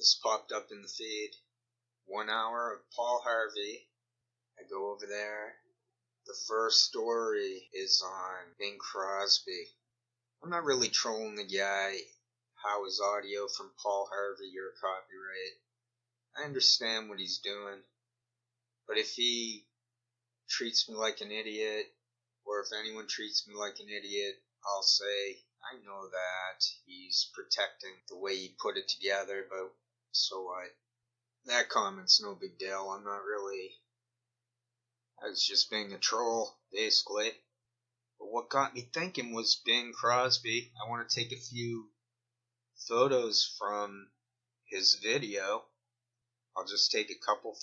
This popped up in the feed. 1 hour of Paul Harvey. I go over there. The first story is on Bing Crosby. I'm not really trolling the guy. How is audio from Paul Harvey your copyright? I understand what he's doing. But if he treats me like an idiot, or if anyone treats me like an idiot, I'll say, I know that he's protecting the way he put it together, but so what? That comment's no big deal. I was just being a troll, basically. But what got me thinking was Bing Crosby. I want to take a few photos from his video. I'll just take a couple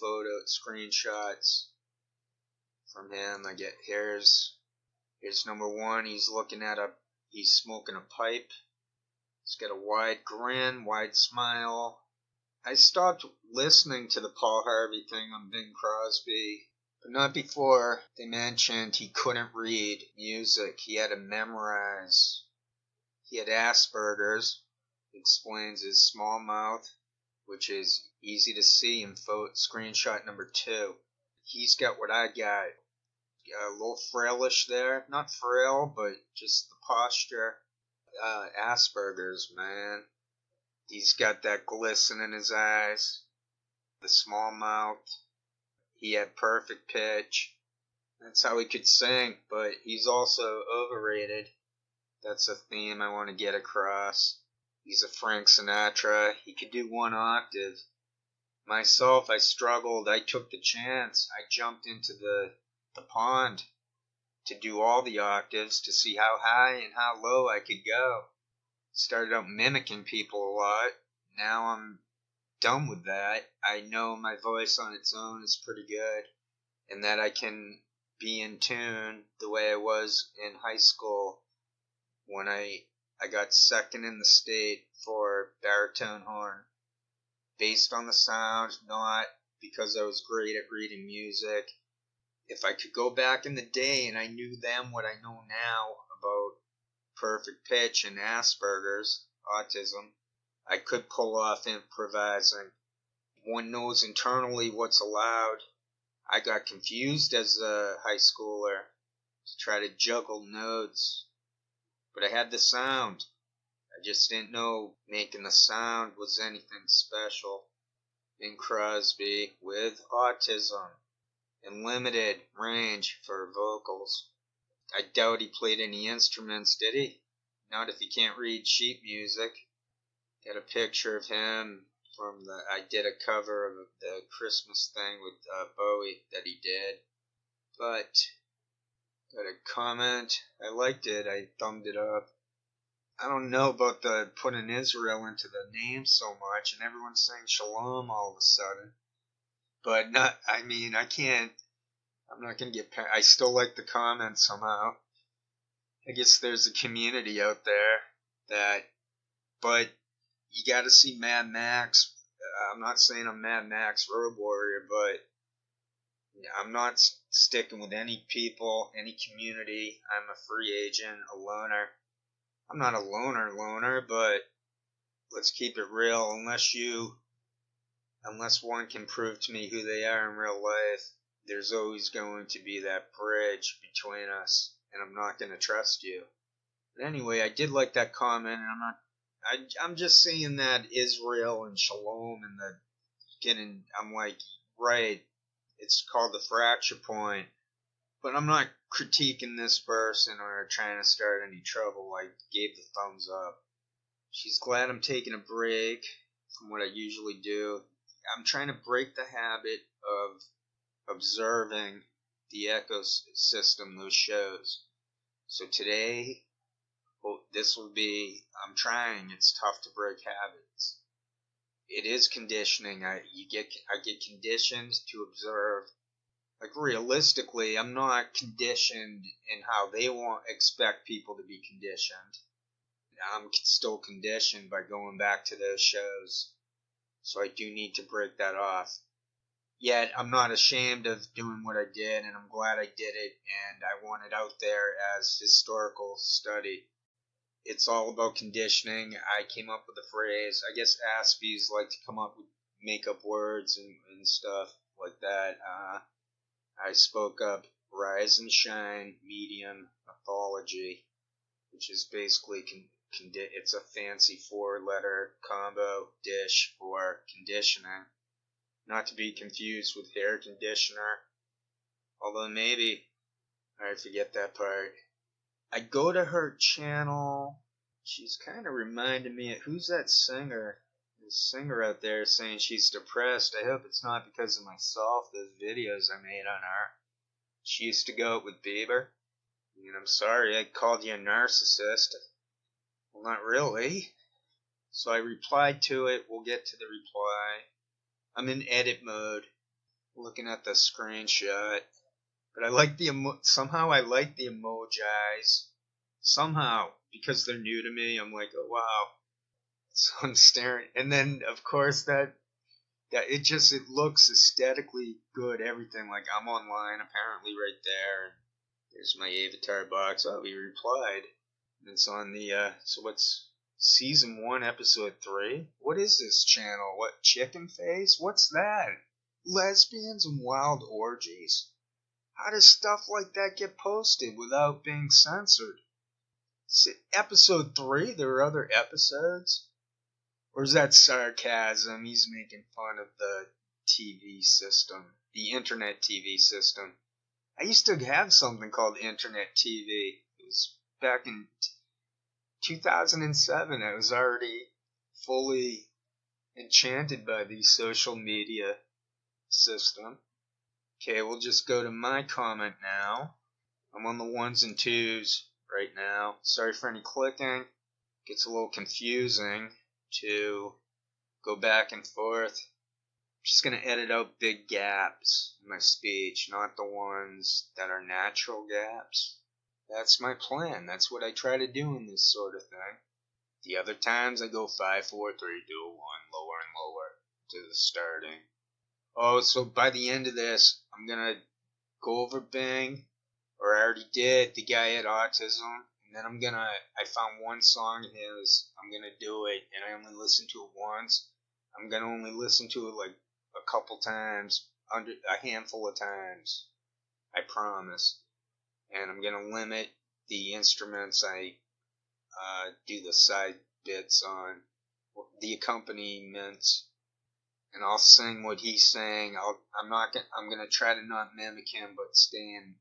screenshots from him. Here's number one. He's smoking a pipe. He's got a wide grin, wide smile. I stopped listening to the Paul Harvey thing on Bing Crosby, but not before they mentioned he couldn't read music. He had to memorize. He had Asperger's. Explains his small mouth, which is easy to see in screenshot number 2. He's got what I got. A little frailish there. Not frail, but just the posture. Asperger's, man. He's got that glisten in his eyes. The small mouth. He had perfect pitch. That's how he could sing, but he's also overrated. That's a theme I want to get across. He's a Frank Sinatra. He could do 1 octave. Myself, I struggled. I took the chance. I jumped into the pond to do all the octaves to see how high and how low I could go. Started out mimicking people a lot. Now I'm done with that. I know my voice on its own is pretty good, and that I can be in tune the way I was in high school when I got second in the state for baritone horn, based on the sound, not because I was great at reading music. If I could go back in the day and I knew then what I know now about perfect pitch and Asperger's, autism, I could pull off improvising. One knows internally what's allowed. I got confused as a high schooler to try to juggle notes, but I had the sound. I just didn't know making the sound was anything special. Bing Crosby with autism and limited range for vocals. I doubt he played any instruments, did he? Not if he can't read sheet music. Got a picture of him I did a cover of the Christmas thing with Bowie that he did. But, got a comment. I liked it. I thumbed it up. I don't know about the putting Israel into the name so much, and everyone's saying shalom all of a sudden. But I'm not going to get I still like the comment somehow. I guess there's a community out there but you got to see Mad Max. I'm not saying I'm Mad Max Road Warrior, but I'm not sticking with any people, any community. I'm a free agent, a loner. I'm not a loner, but let's keep it real. Unless one can prove to me who they are in real life, there's always going to be that bridge between us, and I'm not going to trust you. But anyway, I did like that comment, and I'm just saying that Israel and Shalom and I'm like, right, it's called the fracture point. But I'm not critiquing this person or trying to start any trouble. I gave the thumbs up. She's glad I'm taking a break from what I usually do. I'm trying to break the habit of observing the ecosystem, those shows. So today, I'm trying. It's tough to break habits. It is conditioning. I get conditioned to observe. Like realistically, I'm not conditioned in how they expect people to be conditioned. I'm still conditioned by going back to those shows. So I do need to break that off. Yet I'm not ashamed of doing what I did, and I'm glad I did it, and I want it out there as historical study. it's all about conditioning. I came up with the phrase. I guess Aspies like to come up with make up words and stuff like that. I spoke up rise and shine, medium, mythology, which is basically it's a fancy four-letter combo dish for conditioning. Not to be confused with hair conditioner, although maybe I forget that part. I go to her channel. She's kind of reminding me of who's that singer? The singer out there saying she's depressed. I hope it's not because of myself, those videos I made on her. She used to go out with Bieber. And I'm sorry I called you a narcissist. Well, not really. So I replied to it. We'll get to the reply. I'm in edit mode, looking at the screenshot. But I like the somehow I like the emojis. Somehow, because they're new to me, I'm like, oh wow. So I'm staring, and then of course that it looks aesthetically good. Everything, like I'm online apparently right there. And there's my avatar box. Oh, he replied. And it's on the so what's season 1, episode 3? What is this channel? What, Chicken Face? What's that? Lesbians and wild orgies. How does stuff like that get posted without being censored? Episode 3? There are other episodes? Or is that sarcasm? He's making fun of the TV system, the internet TV system. I used to have something called internet TV. It was back in 2007. I was already fully enchanted by the social media system. Okay, we'll just go to my comment now. I'm on the 1s and 2s right now. Sorry for any clicking. Gets a little confusing to go back and forth. I'm just going to edit out big gaps in my speech, not the ones that are natural gaps. That's my plan. That's what I try to do in this sort of thing. The other times I go 5, 4, 3, 2, 1, lower and lower to the starting. Oh, so by the end of this, I'm going to go over Bing, or I already did. The guy had autism. And then I found one song of his. I'm going to do it, and I only listened to it once. I'm going to only listen to it like a couple times, a handful of times. I promise. And I'm going to limit the instruments I do the side bits on, the accompaniments, and I'll sing what he's saying. I'm going to try to not mimic him, but stay in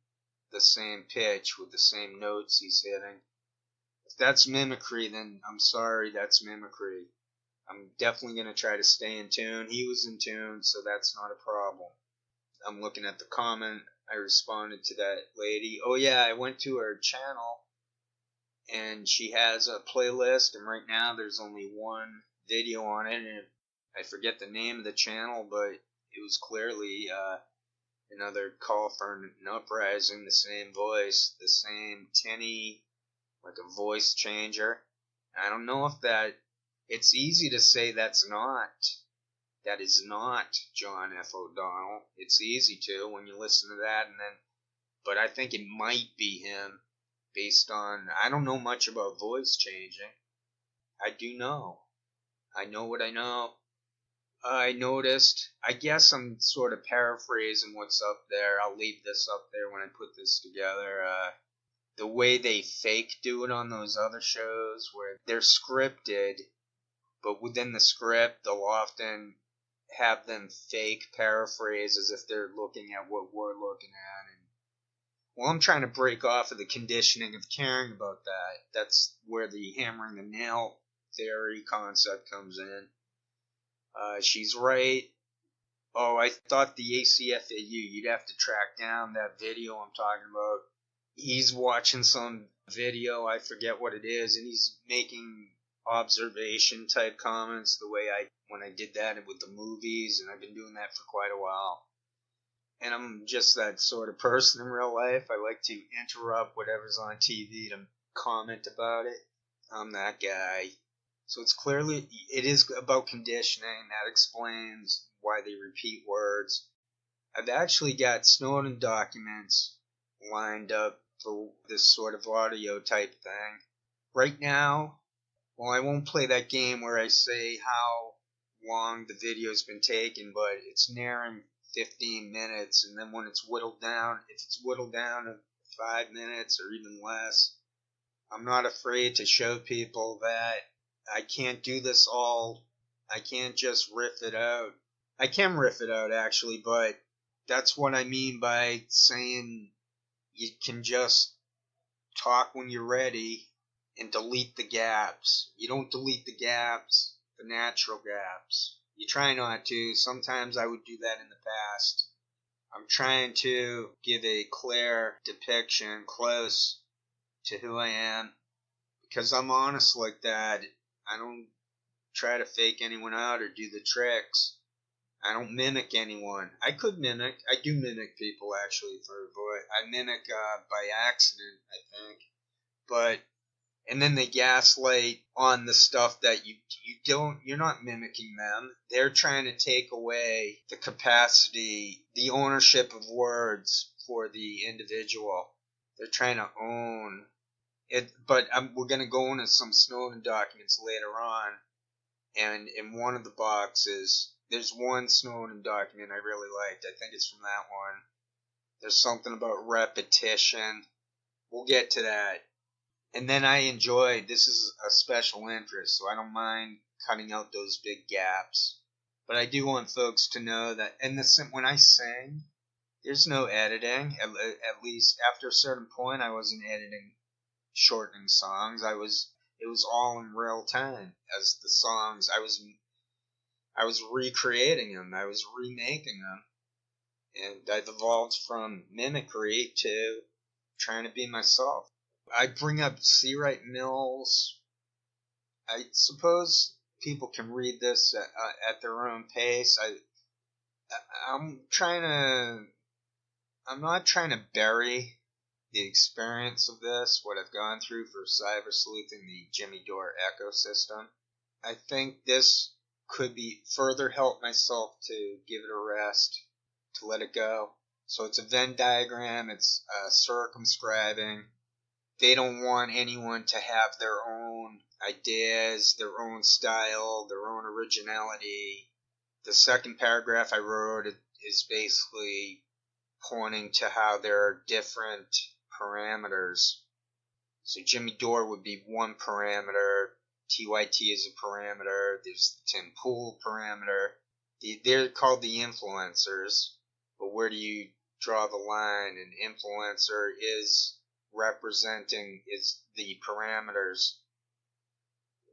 the same pitch with the same notes he's hitting. If that's mimicry, then I'm sorry, that's mimicry. I'm definitely going to try to stay in tune. He was in tune, so that's not a problem. I'm looking at the comment. I responded to that lady. Oh yeah, I went to her channel, and she has a playlist, and right now there's only one video on it, and I forget the name of the channel, but it was clearly another call for an uprising, the same voice, the same tinny, like a voice changer. I don't know if it's easy to say that is not John F. O'Donnell. It's easy to when you listen to that, but I think it might be him based on, I don't know much about voice changing. I do know. I know what I know. I noticed, I guess I'm sort of paraphrasing what's up there. I'll leave this up there when I put this together. The way they fake do it on those other shows where they're scripted, but within the script, they'll often have them fake paraphrase as if they're looking at what we're looking at. And, well, I'm trying to break off of the conditioning of caring about that. That's where the hammering the nail theory concept comes in. She's right. Oh, I thought the ACFAU, you'd have to track down that video I'm talking about. He's watching some video, I forget what it is, and he's making observation type comments the way when I did that with the movies, and I've been doing that for quite a while. And I'm just that sort of person in real life. I like to interrupt whatever's on TV to comment about it. I'm that guy. So it is about conditioning. That explains why they repeat words. I've actually got Snowden documents lined up for this sort of audio type thing. Right now, well, I won't play that game where I say how long the video's been taken, but it's nearing 15 minutes, and then when it's whittled down, if it's whittled down to 5 minutes or even less, I'm not afraid to show people that I can't do this all. I can't just riff it out. I can riff it out actually, but that's what I mean by saying you can just talk when you're ready and delete the gaps. You don't delete the gaps, the natural gaps. You try not to. Sometimes I would do that in the past. I'm trying to give a clear depiction, close to who I am, because I'm honest like that. I don't try to fake anyone out or do the tricks. I don't mimic anyone. I could mimic. I do mimic people actually for a voice. I mimic by accident, I think. But and then they gaslight on the stuff that you're not mimicking them. They're trying to take away the capacity, the ownership of words for the individual. They're trying to own it. But we're going to go into some Snowden documents later on, and in one of the boxes there's one Snowden document I really liked. I think it's from that one. There's something about repetition. We'll get to that. And then I enjoy, this is a special interest, so I don't mind cutting out those big gaps. But I do want folks to know that, and when I sing, there's no editing. At least after a certain point, I wasn't editing, shortening songs. It was all in real time. As the songs, I was recreating them. I was remaking them. And I've evolved from mimicry to trying to be myself. I bring up C. Wright Mills. I suppose people can read this at their own pace. I'm trying to. I'm not trying to bury the experience of this, what I've gone through for cyber sleuthing the Jimmy Dore ecosystem. I think this could be further help myself to give it a rest, to let it go. So it's a Venn diagram. It's circumscribing. They don't want anyone to have their own ideas, their own style, their own originality. The second paragraph I wrote is basically pointing to how there are different parameters. So Jimmy Dore would be one parameter, TYT is a parameter, there's the Tim Pool parameter. They're called the influencers, but where do you draw the line? An influencer is representing is the parameters.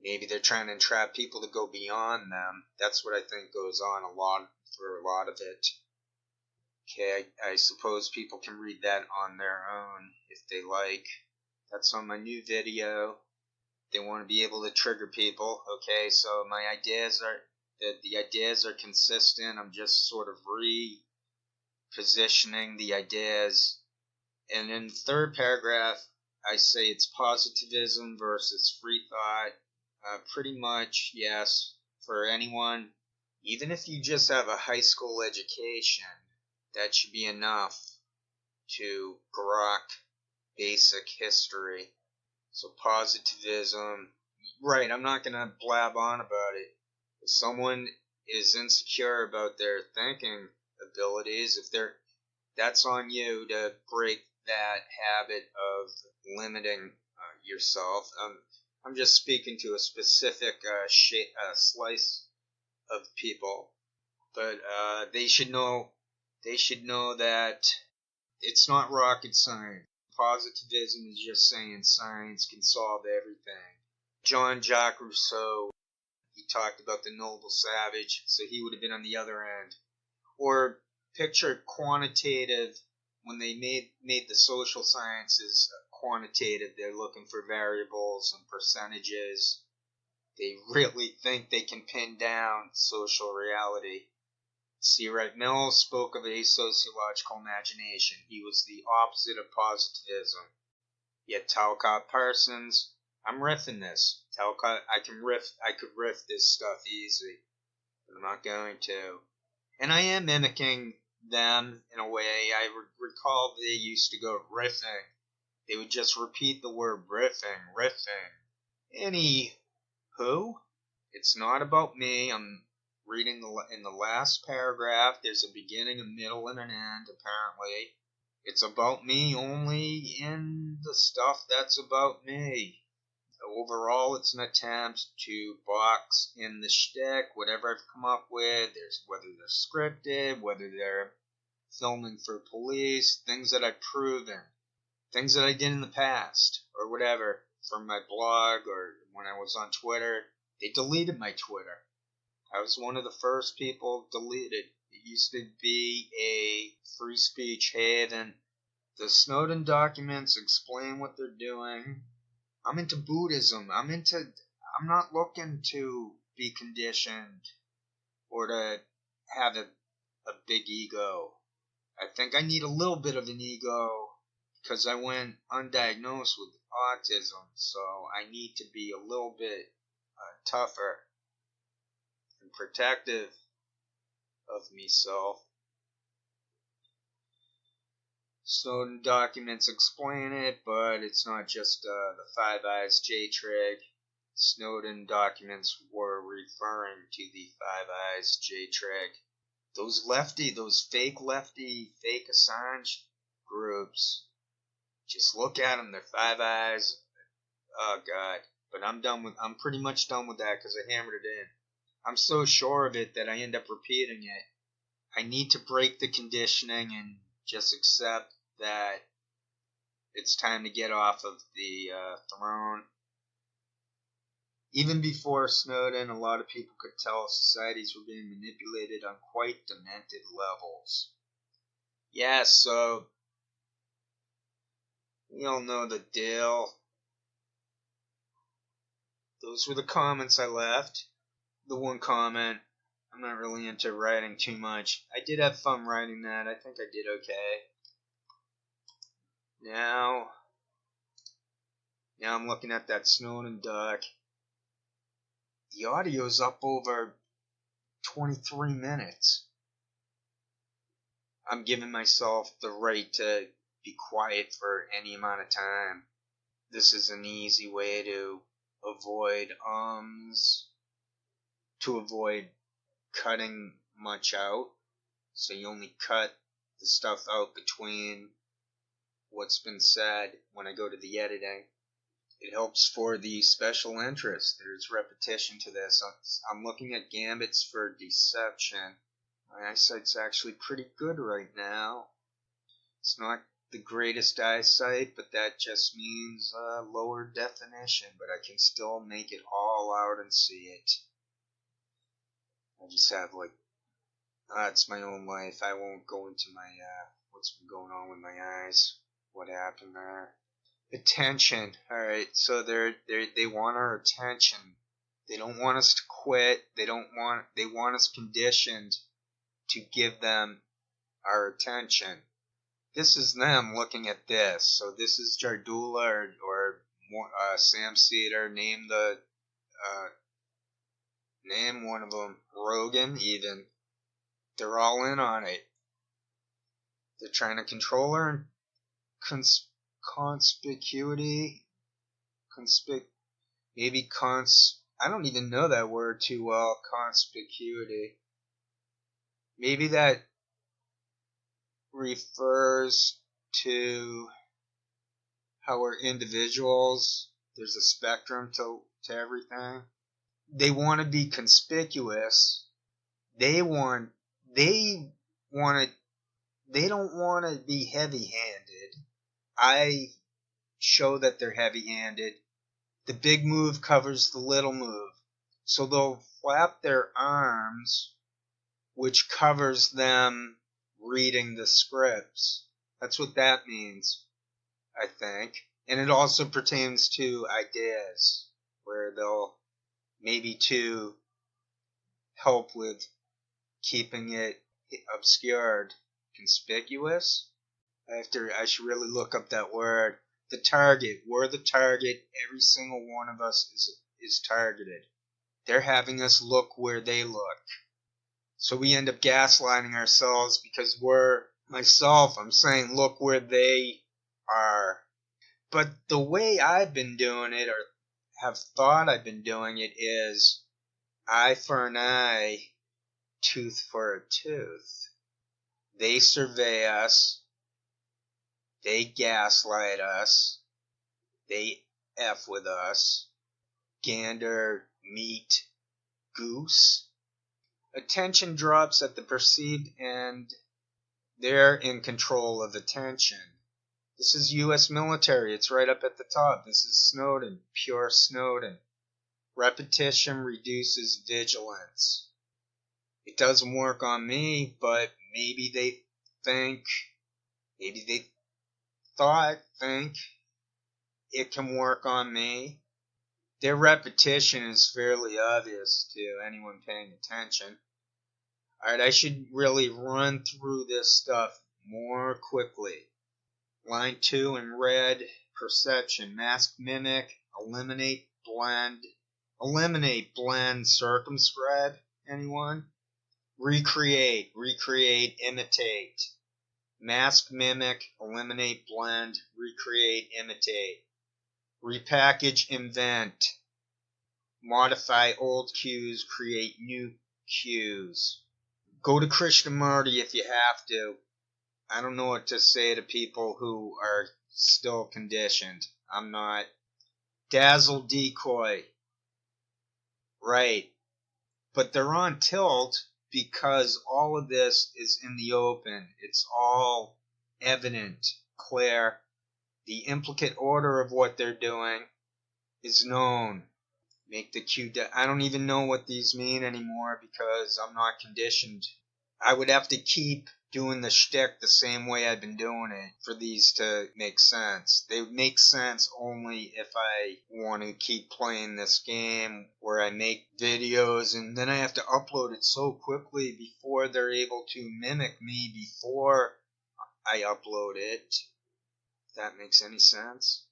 Maybe they're trying to entrap people to go beyond them. That's what I think goes on for a lot of it. Okay, I suppose people can read that on their own if they like. That's on my new video. They want to be able to trigger people. Okay, so my ideas are the ideas are consistent. I'm just sort of repositioning the ideas. And in the third paragraph, I say it's positivism versus free thought. Pretty much, yes, for anyone, even if you just have a high school education, that should be enough to grok basic history. So positivism, right, I'm not going to blab on about it. If someone is insecure about their thinking abilities, that's on you to break that habit of limiting yourself. I'm just speaking to a specific slice of people, but they should know that it's not rocket science. Positivism is just saying science can solve everything. Jean-Jacques Rousseau, he talked about the noble savage, so he would have been on the other end. Or picture quantitative, when they made the social sciences quantitative, they're looking for variables and percentages. They really think they can pin down social reality. C. Wright Mills spoke of a sociological imagination. He was the opposite of positivism. Yet Talcott Parsons, I'm riffing this. Talcott, I could riff this stuff easy, but I'm not going to. And I am mimicking them in a way. I recall they used to go riffing. They would just repeat the word riffing, riffing. Anywho, it's not about me. I'm reading in the last paragraph. There's a beginning, a middle, and an end, apparently. It's about me only in the stuff that's about me. Overall, it's an attempt to box in the shtick, whatever I've come up with. Whether they're scripted, whether they're filming for police, things that I've proven, things that I did in the past, or whatever, from my blog or when I was on Twitter. They deleted my Twitter. I was one of the first people deleted. It used to be a free speech haven. The Snowden documents explain what they're doing. I'm into Buddhism. I'm not looking to be conditioned or to have a big ego. I think I need a little bit of an ego because I went undiagnosed with autism, so I need to be a little bit tougher and protective of myself. Snowden documents explain it, but it's not just the Five Eyes J-Trig. Snowden documents were referring to the Five Eyes J-Trig. Those fake Assange groups, just look at them, they're Five Eyes. Oh, God. But I'm pretty much done with that because I hammered it in. I'm so sure of it that I end up repeating it. I need to break the conditioning and just accept that it's time to get off of the throne. Even before Snowden, a lot of people could tell societies were being manipulated on quite demented levels. Yeah, so we all know the deal. Those were the comments I left. The one comment, I'm not really into writing too much. I did have fun writing that. I think I did okay. Now I'm looking at that Snowden doc. The audio's up over 23 minutes. I'm giving myself the right to be quiet for any amount of time. This is an easy way to avoid to avoid cutting much out. So you only cut the stuff out between what's been said when I go to the editing. It helps for the special interest. There's repetition to this. I'm looking at gambits for deception. My eyesight's actually pretty good right now. It's not the greatest eyesight, but that just means lower definition, but I can still make it all out and see it. I just have it's my own life. I won't go into my what's been going on with my eyes. What happened there? Attention. Alright, so they want our attention. They don't want us to quit. They want us conditioned to give them our attention. This is them looking at this. So this is Jardula or Sam Cedar. Name one of them. Rogan even. They're all in on it. They're trying to control her and conspicuity. I don't even know that word too well. Conspicuity. Maybe that refers to how we're individuals. There's a spectrum to everything. They want to be conspicuous. They don't want to be heavy-handed. I show that they're heavy-handed. The big move covers the little move. So they'll flap their arms, which covers them reading the scripts. That's what that means, I think. And it also pertains to ideas, where they'll maybe to help with keeping it obscured. Conspicuous? I should really look up that word. The target. We're the target. Every single one of us is targeted. They're having us look where they look. So we end up gaslighting ourselves because I'm saying look where they are. But the way I've been doing it, or have thought I've been doing it is eye for an eye, tooth for a tooth. They survey us, they gaslight us, they F with us, gander, meat, goose. Attention drops at the perceived end. They're in control of attention. This is U.S. military. It's right up at the top. This is Snowden, pure Snowden. Repetition reduces vigilance. It doesn't work on me, but maybe they think it can work on me. Their repetition is fairly obvious to anyone paying attention. Alright, I should really run through this stuff more quickly. Line 2 in red, perception, mask, mimic, eliminate, blend, circumscribe, anyone? Recreate, imitate. Mask, mimic, eliminate, blend, recreate, imitate. Repackage, invent. Modify old cues, create new cues. Go to Krishnamurti if you have to. I don't know what to say to people who are still conditioned. I'm not. Dazzle, decoy. Right. But they're on tilt because all of this is in the open. It's all evident, clear. The implicate order of what they're doing is known. Make the cue. I don't even know what these mean anymore because I'm not conditioned. I would have to keep doing the shtick the same way I've been doing it for these to make sense. They make sense only if I want to keep playing this game where I make videos and then I have to upload it so quickly before they're able to mimic me before I upload it. If that makes any sense.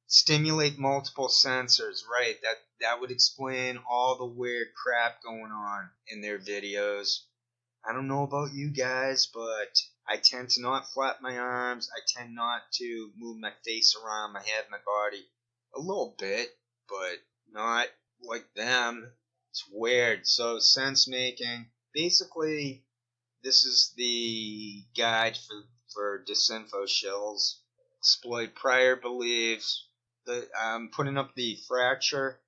Stimulate multiple sensors. Right, that would explain all the weird crap going on in their videos. I don't know about you guys, but I tend to not flap my arms. I tend not to move my face around, my head, my body. A little bit, but not like them. It's weird. So, sense making. Basically, this is the guide for disinfo shills. Exploit prior beliefs. I'm putting up the fracture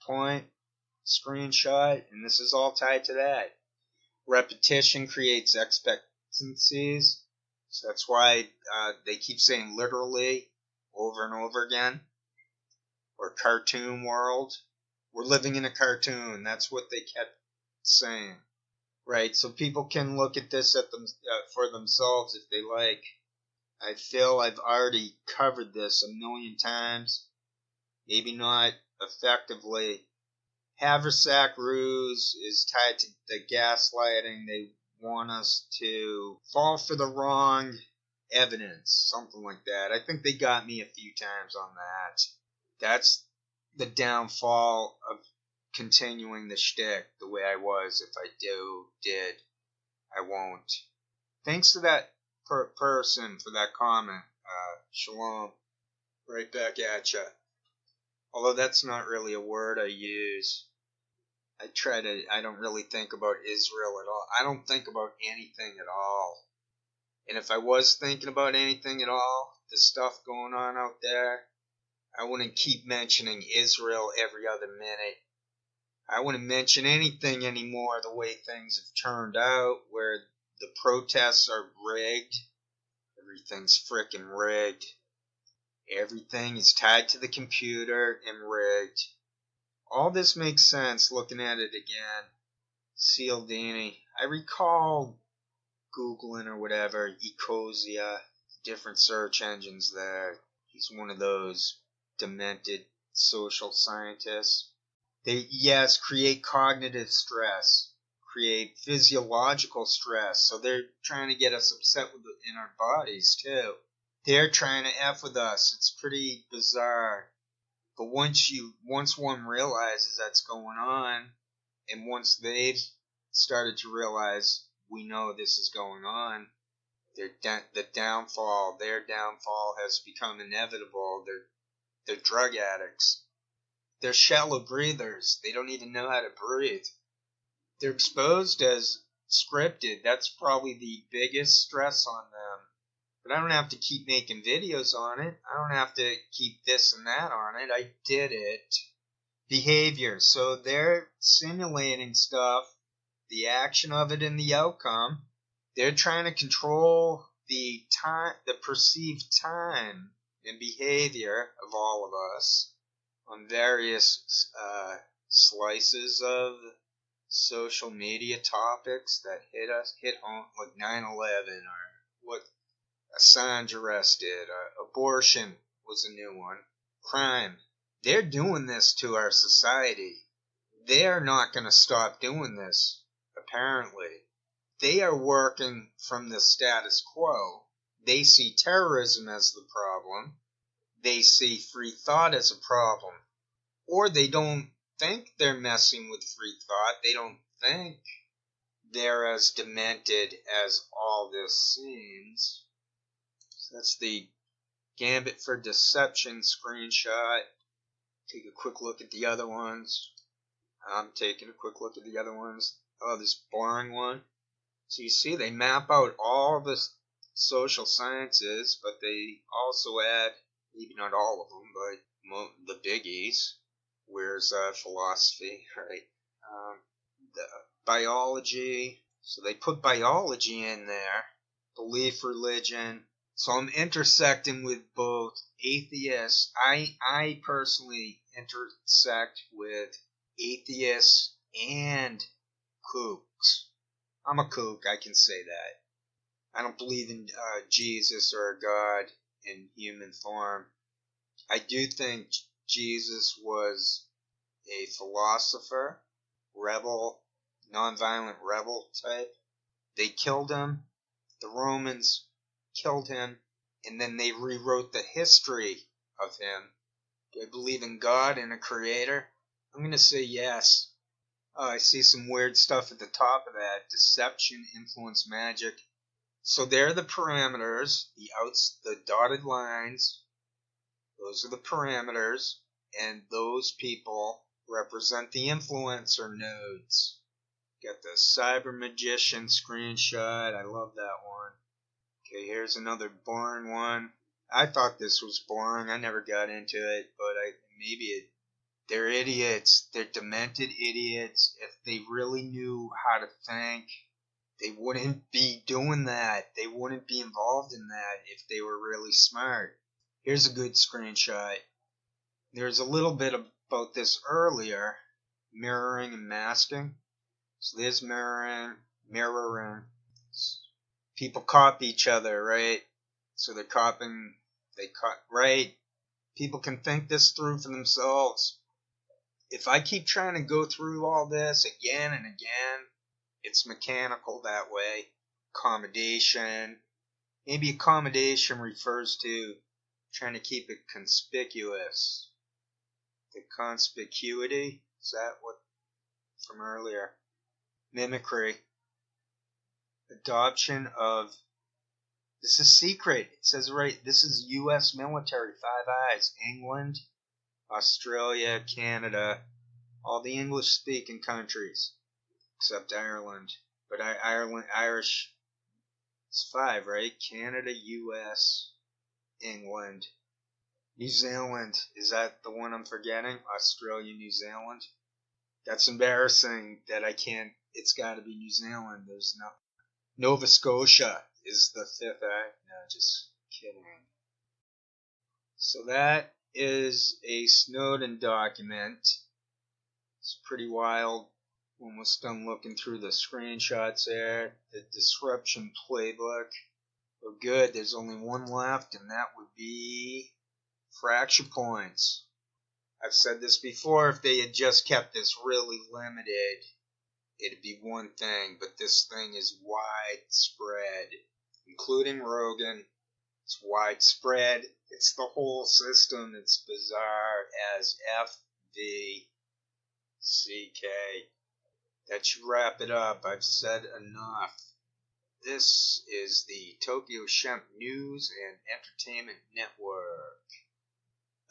point screenshot, and this is all tied to that. Repetition creates expectancies, so that's why they keep saying literally over and over again. Or cartoon world. We're living in a cartoon. That's what they kept saying. Right, so people can look at this for themselves if they like. I feel I've already covered this a million times. Maybe not effectively. Haversack ruse is tied to the gaslighting. They want us to fall for the wrong evidence, something like that. I think they got me a few times on that. That's the downfall of continuing the shtick the way I was. If I did, I won't. Thanks to that person for that comment. Shalom. Right back at ya. Although that's not really a word I use. I don't really think about Israel at all. I don't think about anything at all. And if I was thinking about anything at all, the stuff going on out there, I wouldn't keep mentioning Israel every other minute. I wouldn't mention anything anymore the way things have turned out, where the protests are rigged. Everything's frickin' rigged. Everything is tied to the computer and rigged. All this makes sense looking at it again. Cialdini. I recall Googling or whatever, Ecosia, different search engines there. He's one of those demented social scientists. They, yes, create cognitive stress, create physiological stress. So they're trying to get us upset in our bodies too. They're trying to F with us. It's pretty bizarre. But once one realizes that's going on, and once they've started to realize we know this is going on, their downfall has become inevitable. They're drug addicts. They're shallow breathers. They don't even know how to breathe. They're exposed as scripted. That's probably the biggest stress on them. But I don't have to keep making videos on it. I don't have to keep this and that on it. I did it. Behavior. So they're simulating stuff, the action of it and the outcome. They're trying to control the time, the perceived time and behavior of all of us on various slices of social media topics that hit home, like 9/11 or what Assange arrested, abortion was a new one, crime. They're doing this to our society. They're not going to stop doing this, apparently. They are working from the status quo. They see terrorism as the problem. They see free thought as a problem. Or they don't think they're messing with free thought. They don't think they're as demented as all this seems. So that's the Gambit for Deception screenshot. Take a quick look at the other ones. I'm taking a quick look at the other ones. Oh, this boring one. So you see they map out all the social sciences, but they also add, maybe not all of them, but the biggies. Where's philosophy, right? The biology. So they put biology in there. Belief, religion. So I'm intersecting with both atheists. I personally intersect with atheists and kooks. I'm a kook, I can say that. I don't believe in Jesus or a God in human form. I do think Jesus was a philosopher, rebel, nonviolent rebel type. They killed him. The Romans killed him, and then they rewrote the history of him. Do I believe in God and a creator? I'm going to say yes. I see some weird stuff at the top of that. Deception, influence, magic. So there are the parameters, the dotted lines. Those are the parameters, and those people represent the influencer nodes. Got the cyber magician screenshot. I love that one. Okay, here's another boring one. I thought this was boring. I never got into it, but they're idiots. They're demented idiots. If they really knew how to think, they wouldn't be doing that. They wouldn't be involved in that if they were really smart. Here's a good screenshot. There's a little bit about this earlier. Mirroring and masking. So there's mirroring. People copy each other, right? So right? People can think this through for themselves. If I keep trying to go through all this again and again, it's mechanical that way. Accommodation. Maybe accommodation refers to trying to keep it conspicuous. The conspicuity, is that what from earlier? Mimicry. Adoption of, this is secret. It says right, this is U.S. military, Five Eyes, England, Australia, Canada, all the English-speaking countries, except Ireland. But Irish, it's 5, right? Canada, U.S., England, New Zealand. Is that the one I'm forgetting? Australia, New Zealand. That's embarrassing that I can't. It's got to be New Zealand. There's no. Nova Scotia is the 5th eye. No, just kidding. So that is a Snowden document. It's pretty wild. Almost done looking through the screenshots there. The disruption playbook. Oh, good. There's only one left, and that would be fracture points. I've said this before. If they had just kept this really limited, it'd be one thing, but this thing is widespread, including Rogan. It's widespread. It's the whole system. It's bizarre as FVCK. That should wrap it up. I've said enough. This is the Tokyo Shemp News and Entertainment Network.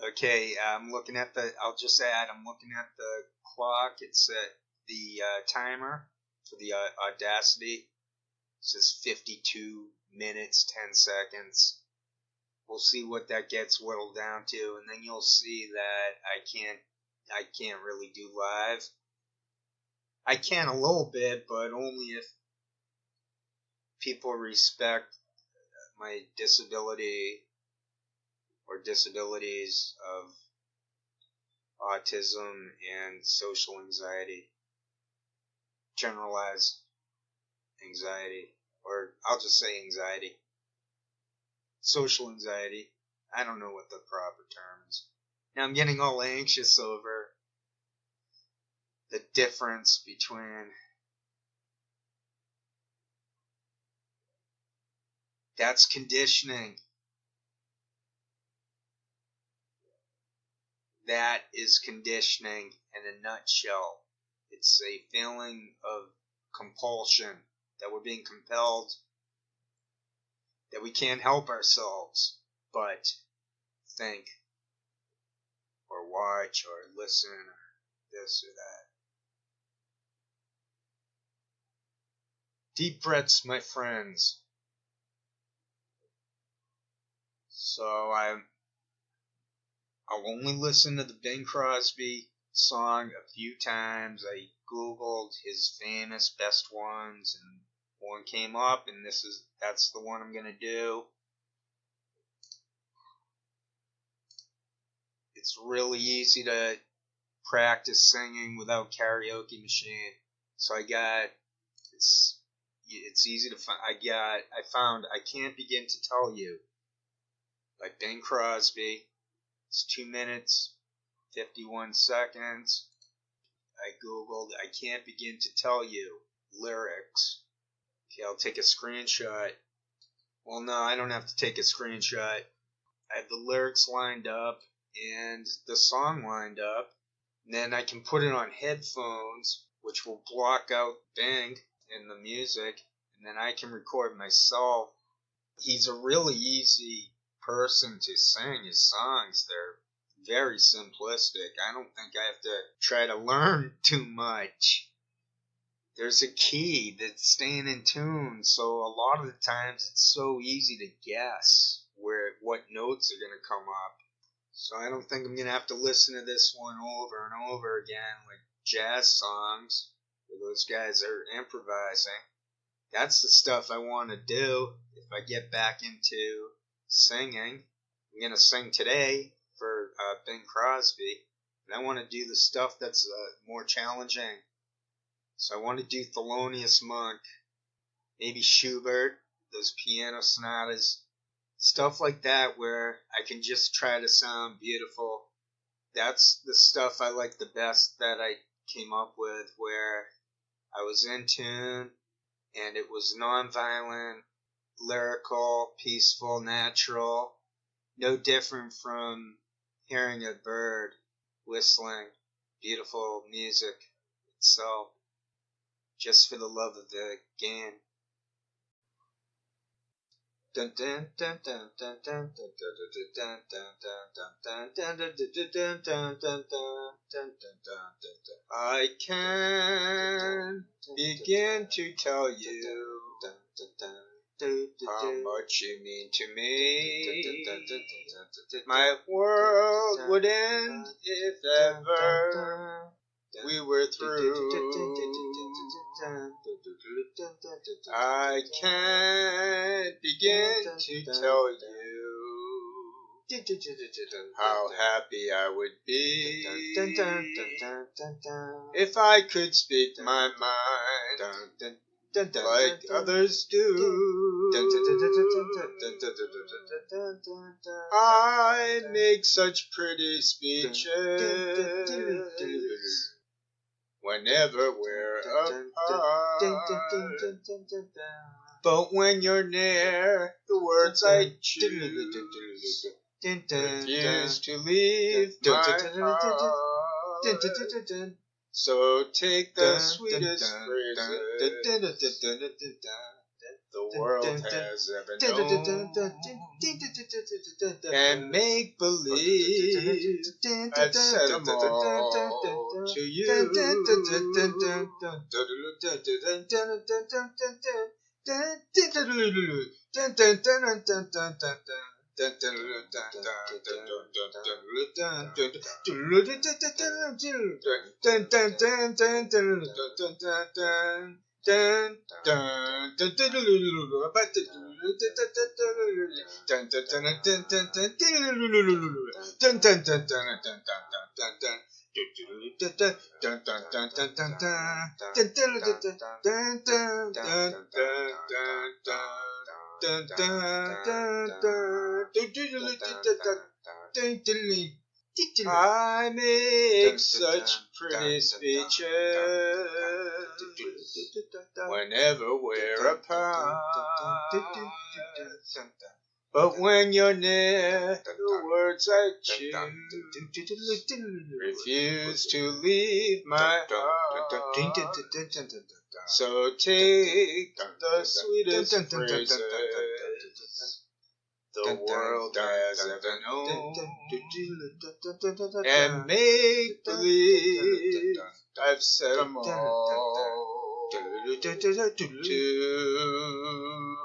Okay, I'm looking at I'll just add, I'm looking at the clock. It's at the timer for the Audacity. It says 52 minutes, 10 seconds. We'll see what that gets whittled down to, and then you'll see that I can't really do live. I can a little bit, but only if people respect my disability or disabilities of autism and social anxiety, generalized anxiety, or I'll just say anxiety. Social anxiety. I don't know what the proper term is. Now I'm getting all anxious over the difference between that's conditioning. That is conditioning in a nutshell. It's a feeling of compulsion, that we're being compelled, that we can't help ourselves but think or watch or listen or this or that. Deep breaths, my friends. So I'll only listen to the Bing Crosby song a few times. I googled his famous best ones, and one came up, and that's the one I'm gonna do. It's really easy to practice singing without karaoke machine. So it's easy to find. I found I Can't Begin to Tell You by Bing Crosby. It's 2 minutes, 51 seconds. I googled I Can't Begin to Tell You lyrics. Okay, I'll take a screenshot. Well, no, I don't have to take a screenshot. I have the lyrics lined up and the song lined up. And then I can put it on headphones, which will block out Bing and the music. And then I can record myself. He's a really easy person to sing his songs. They're very simplistic. I don't think I have to try to learn too much. There's a key that's staying in tune, so a lot of the times it's so easy to guess what notes are going to come up. So I don't think I'm going to have to listen to this one over and over again like jazz songs where those guys are improvising. That's the stuff I want to do if I get back into singing. I'm going to sing today for Bing Crosby, and I want to do the stuff that's more challenging. So I want to do Thelonious Monk, maybe Schubert, those piano sonatas, stuff like that where I can just try to sound beautiful. That's the stuff I like the best that I came up with, where I was in tune and it was non-violent, lyrical, peaceful, natural, no different from hearing a bird whistling, beautiful music itself, just for the love of the game. I can't begin to tell you how much you mean to me. My world would end if ever we were through. I can't begin to tell you how happy I would be if I could speak my mind like others do. I make such pretty speeches whenever we're apart. But when you're near, the words I choose refuse to leave my heart. So take the sweetest phrases, the world has ever known. And make believe I've said them all to you. I make such pretty speeches Whenever we're apart, but when you're near, the words I choose refuse to leave my heart. So take the sweetest phrases the world has ever known, and make believe I've said them all to you.